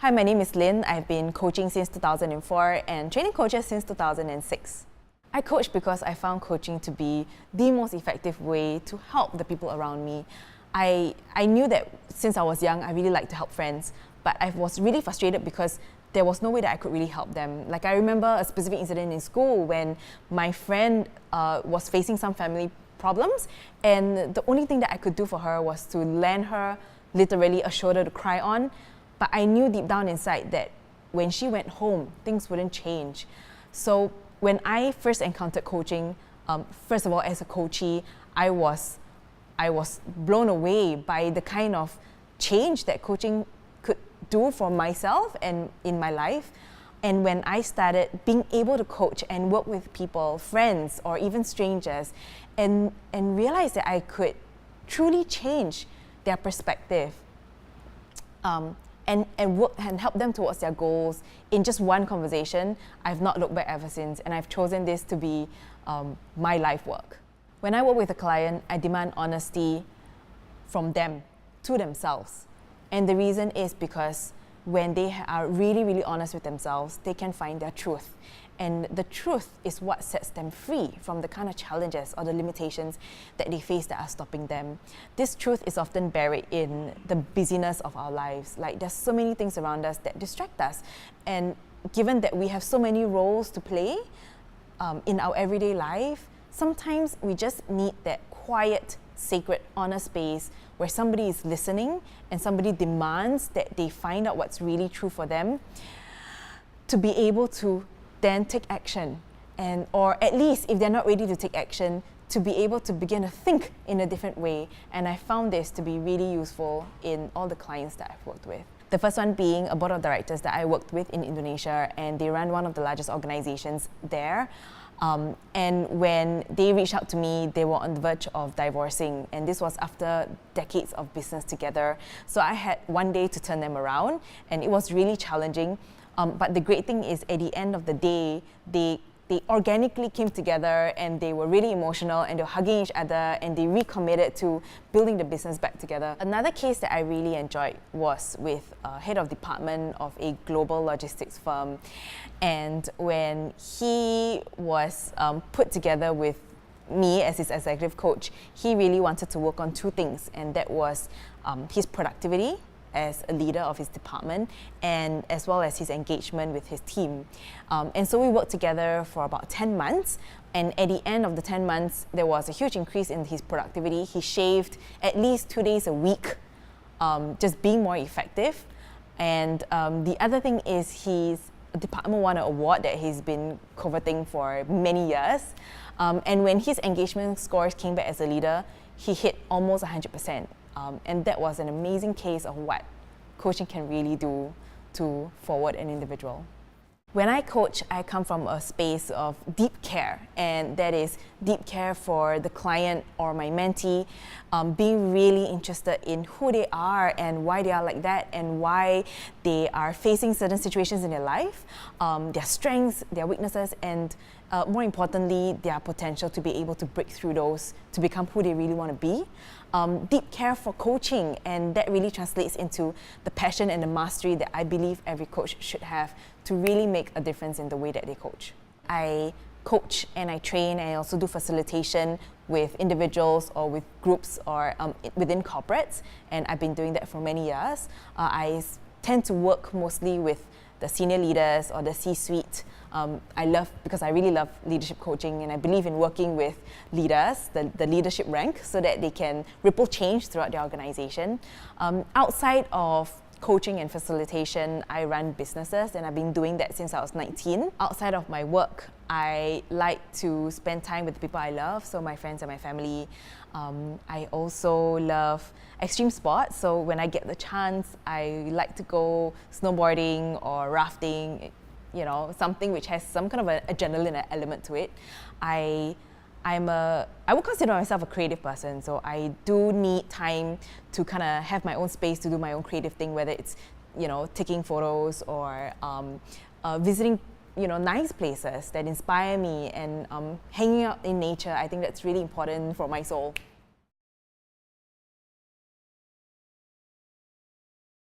Hi, my name is Lynn. I've been coaching since 2004 and training coaches since 2006. I coach because I found coaching to be the most effective way to help the people around me. I knew that since I was young, I really liked to help friends, but I was really frustrated because there was no way that I could really help them. Like, I remember a specific incident in school when my friend was facing some family problems, and the only thing that I could do for her was to lend her literally a shoulder to cry on. But I knew deep down inside that when she went home, things wouldn't change. So when I first encountered coaching, first of all, as a coachee, I was blown away by the kind of change that coaching could do for myself and in my life. And when I started being able to coach and work with people, friends, or even strangers, and realize that I could truly change their perspective, and work and help them towards their goals in just one conversation, I've not looked back ever since, and I've chosen this to be my life work. When I work with a client, I demand honesty from them to themselves. And the reason is because when they are really, really honest with themselves, they can find their truth. And the truth is what sets them free from the kind of challenges or the limitations that they face that are stopping them. This truth is often buried in the busyness of our lives. Like, there's so many things around us that distract us. And given that we have so many roles to play in our everyday life, sometimes we just need that quiet, sacred, honest space where somebody is listening and somebody demands that they find out what's really true for them, to be able to then take action, and or at least if they're not ready to take action, to be able to begin to think in a different way. And I found this to be really useful in all the clients that I've worked with. The first one being a board of directors that I worked with in Indonesia, and they run one of the largest organizations there. And when they reached out to me, they were on the verge of divorcing, and this was after decades of business together. So I had one day to turn them around, and it was really challenging. But the great thing is, at the end of the day, they organically came together, and they were really emotional, and they were hugging each other, and they recommitted to building the business back together. Another case that I really enjoyed was with a head of department of a global logistics firm. And when he was put together with me as his executive coach, he really wanted to work on two things, and that was his productivity as a leader of his department, and as well as his engagement with his team. And so we worked together for about 10 months, and at the end of the 10 months, there was a huge increase in his productivity. He shaved at least 2 days a week, just being more effective. And the other thing is, his department won an award that he's been coveting for many years. And when his engagement scores came back as a leader, he hit almost 100%. And that was an amazing case of what coaching can really do to forward an individual. When I coach, I come from a space of deep care, and that is deep care for the client or my mentee, being really interested in who they are and why they are like that, and why they are facing certain situations in their life, their strengths, their weaknesses, and more importantly, their potential to be able to break through those to become who they really want to be. Deep care for coaching, and that really translates into the passion and the mastery that I believe every coach should have to really make a difference in the way that they coach. I coach and I train, and I also do facilitation with individuals or with groups or within corporates, and I've been doing that for many years. I tend to work mostly with the senior leaders or the C-suite. Because I really love leadership coaching, and I believe in working with leaders, the leadership rank, so that they can ripple change throughout the organization. Outside of coaching and facilitation, I run businesses, and I've been doing that since I was 19. Outside of my work, I like to spend time with the people I love, so my friends and my family. I also love extreme sports, so when I get the chance, I like to go snowboarding or rafting, something which has some kind of an adrenaline element to it. I would consider myself a creative person, so I do need time to kind of have my own space to do my own creative thing, whether it's, taking photos or visiting, nice places that inspire me, and hanging out in nature. I think that's really important for my soul.